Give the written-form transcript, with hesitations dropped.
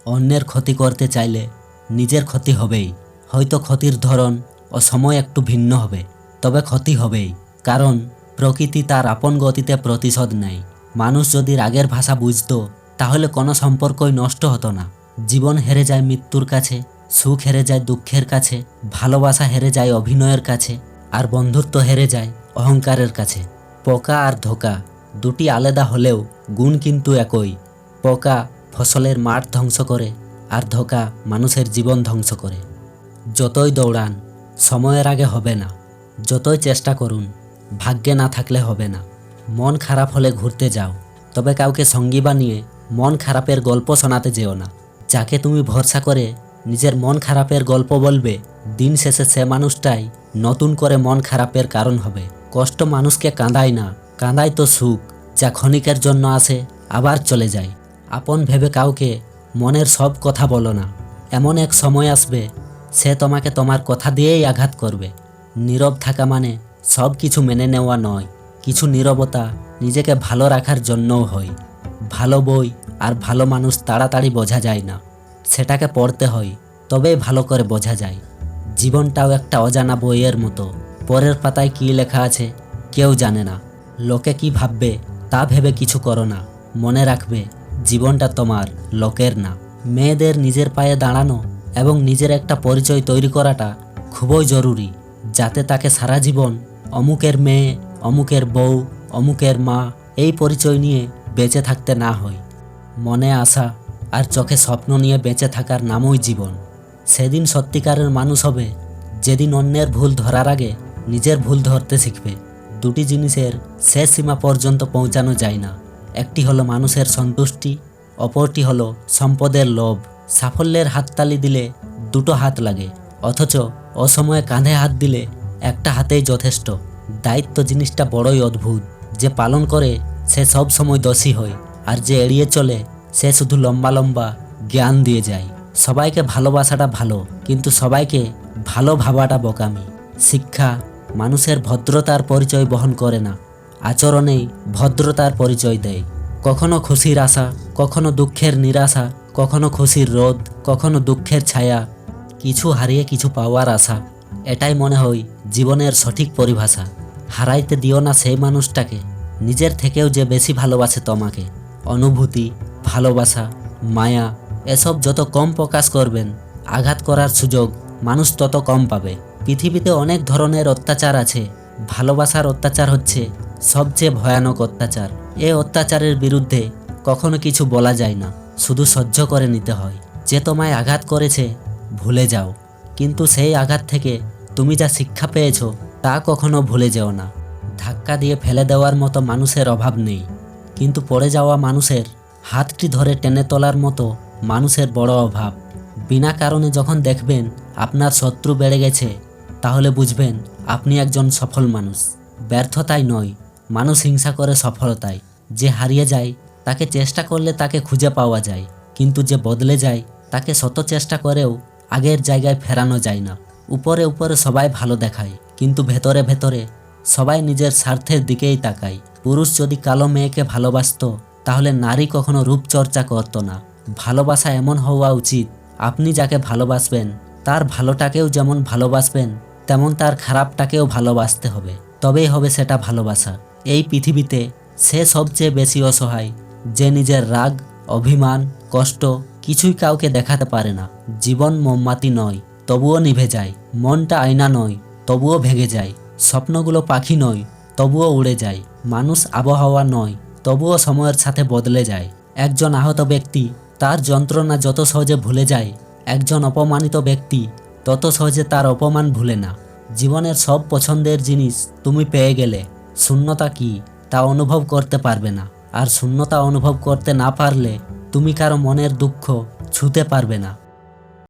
অন্যের ক্ষতি করতে চাইলে নিজের ক্ষতি হবেই। হয়তো ক্ষতির ধরন ও সময় একটু ভিন্ন হবে, তবে ক্ষতি হবেই। কারণ প্রকৃতি তার আপন গতিতে প্রতিশোধ নেয়। মানুষ যদি রাগের ভাষা বুঝত, তাহলে কোনো সম্পর্কই নষ্ট হতো না। জীবন হেরে যায় মৃত্যুর কাছে, সুখ হেরে যায় দুঃখের কাছে, ভালোবাসা হেরে যায় অভিনয়ের কাছে, আর বন্ধুত্ব হেরে যায় অহংকারের কাছে। পোকা আর ধোঁকা দুটি আলাদা হলেও গুণ কিন্তু একই। পোকা ফসলের মাঠ ধ্বংস করে, আর ধোঁকা মানুষের জীবন ধ্বংস করে। যতই দৌড়ান, সময়ের আগে হবে না। যতই চেষ্টা করুন, ভাগ্যে না থাকলে হবে না। মন খারাপ হলে ঘুরতে যাও, তবে কাউকে সঙ্গী বানিয়ে মন খারাপের গল্প শোনাতে যেও না। যাকে তুমি ভরসা করে নিজের মন খারাপের গল্প বলবে, দিন শেষে সে মানুষটাই নতুন করে মন খারাপের কারণ হবে। কষ্ট মানুষকে কাঁদায় না, কাঁদায় তো সুখ, যা ক্ষণিকের জন্য আসে আবার চলে যায়। আপন ভেবে কাউকে মনের সব কথা বলো না। এমন এক সময় আসবে, সে তোমাকে তোমার কথা দিয়েই আঘাত করবে। নীরব থাকা মানে সব কিছু মেনে নেওয়া নয়। কিছু নীরবতা নিজেকে ভালো রাখার জন্যও হয়। ভালো বই আর ভালো মানুষ তাড়াতাড়ি বোঝা যায় না, সেটাকে পড়তে হয়, তবেই ভালো করে বোঝা যায়। জীবনটাও একটা অজানা বইয়ের মতো। পরের পাতায় কী লেখা আছে কেউ জানে না। লোকে কি ভাববে তা ভেবে কিছু করো না। মনে রাখবে, জীবনটা তোমার, লোকের না। মেয়েদের নিজের পায়ে দাঁড়ানো এবং নিজের একটা পরিচয় তৈরি করাটা খুবই জরুরি, যাতে তাকে সারা জীবন অমুকের মেয়ে, অমুকের বউ, অমুকের মা এই পরিচয় নিয়ে বেঁচে থাকতে না হয়। মনে আশা আর চোখে স্বপ্ন নিয়ে বেঁচে থাকার নামই জীবন। সেদিন সত্যিকারের মানুষ হবে, যেদিন অন্যের ভুল ধরার আগে নিজের ভুল ধরতে শিখবে। দুটি জিনিসের শেষ সীমা পর্যন্ত পৌঁছানো যায় না। একটি হলো মানুষের সন্তুষ্টি, অপরটি হলো সম্পদের লোভ। সাফল্যের হাততালি দিলে দুটো হাত লাগে, অথচ অসময়ে কাঁধে হাত দিলে একটা হাতেই যথেষ্ট। দায়িত্ব জিনিসটা বড়ই অদ্ভুত। যে পালন করে সে সব সময় দোষী হয়, আর যে এড়িয়ে চলে সে শুধু লম্বা লম্বা জ্ঞান দিয়ে যায়। সবাইকে ভালোবাসাটা ভালো, কিন্তু সবাইকে ভালো ভাবাটা বোকামি। শিক্ষা মানুষের ভদ্রতার পরিচয় বহন করে না, আচরণেই ভদ্রতার পরিচয় দেয়। কখনো খুশির আশা, কখনো দুঃখের নিরাশা, কখনো খুশির রোদ, কখনো দুঃখের ছায়া। কিছু হারিয়ে কিছু পাওয়ার আশা, এটাই মনে হয় জীবনের সঠিক পরিভাষা। হারাইতে দিও না সেই মানুষটাকে, নিজের থেকেও যে বেশি ভালোবাসে তোমাকে। অনুভূতি, ভালোবাসা, মায়া এসব যত কম প্রকাশ করবেন, আঘাত করার সুযোগ মানুষ তত কম পাবে। পৃথিবীতে অনেক ধরনের অত্যাচার আছে, ভালোবাসার অত্যাচার হচ্ছে সবচেয়ে ভয়ানক অত্যাচার। এ অত্যাচারের বিরুদ্ধে কখনো কিছু বলা যায় না, শুধু সহ্য করে নিতে হয়। যে তোমায় আঘাত করেছে ভুলে যাও, কিন্তু সেই আঘাত থেকে তুমি যা শিক্ষা পেয়েছো তা কখনো ভুলে যেও না। ধাক্কা দিয়ে ফেলে দেওয়ার মতো মানুষের অভাব নেই, কিন্তু পড়ে যাওয়া মানুষের হাতটি ধরে টেনে তোলার মতো মানুষের বড় অভাব। বিনা কারণে যখন দেখবেন আপনার শত্রু বেড়ে গেছে, তাহলে বুঝবেন আপনি একজন সফল মানুষ। ব্যর্থতায় নয়, মানুষ হিংসা করে সফলতায়। যে হারিয়ে যায় তাকে চেষ্টা করলে তাকে খুঁজে পাওয়া যায়, কিন্তু যে বদলে যায় তাকে শত চেষ্টা করেও আগের জায়গায় ফেরানো যায় না। উপরে উপরে সবাই ভালো দেখায়, কিন্তু ভেতরে ভেতরে সবাই নিজের স্বার্থের দিকেই তাকায়। পুরুষ যদি কালো মেয়েকে ভালোবাসতো, তাহলে নারী কখনো রূপচর্চা করতো না। ভালোবাসা এমন হওয়া উচিত, আপনি যাকে ভালোবাসবেন তার ভালোটাকেও যেমন ভালোবাসবেন, তেমন তার খারাপটাকেও ভালোবাসতে হবে, তবেই হবে সেটা ভালোবাসা। এই পৃথিবীতে সে সবচেয়ে বেশি অসহায়, যে নিজের রাগ, অভিমান, কষ্ট কিছুই কাউকে দেখাতে পারে না। জীবন মোমবাতি নয়, তবুও নিভে যায়। মনটা আয়না নয়, তবুও ভেঙে যায়। স্বপ্নগুলো পাখি নয়, তবুও উড়ে যায়। মানুষ আবহাওয়া নয়, তবুও সময়ের সাথে বদলে যায়। একজন আহত ব্যক্তি তার যন্ত্রণা যত সহজে ভুলে যায়, একজন অপমানিত ব্যক্তি তত সহজে তার অপমান ভুলে না। জীবনের সব পছন্দের জিনিস তুমি পেয়ে গেলে শূন্যতা কি তা অনুভব করতে পারবে না। আর শূন্যতা অনুভব করতে না পারলে তুমি কারো মনের দুঃখ ছুঁতে পারবে না।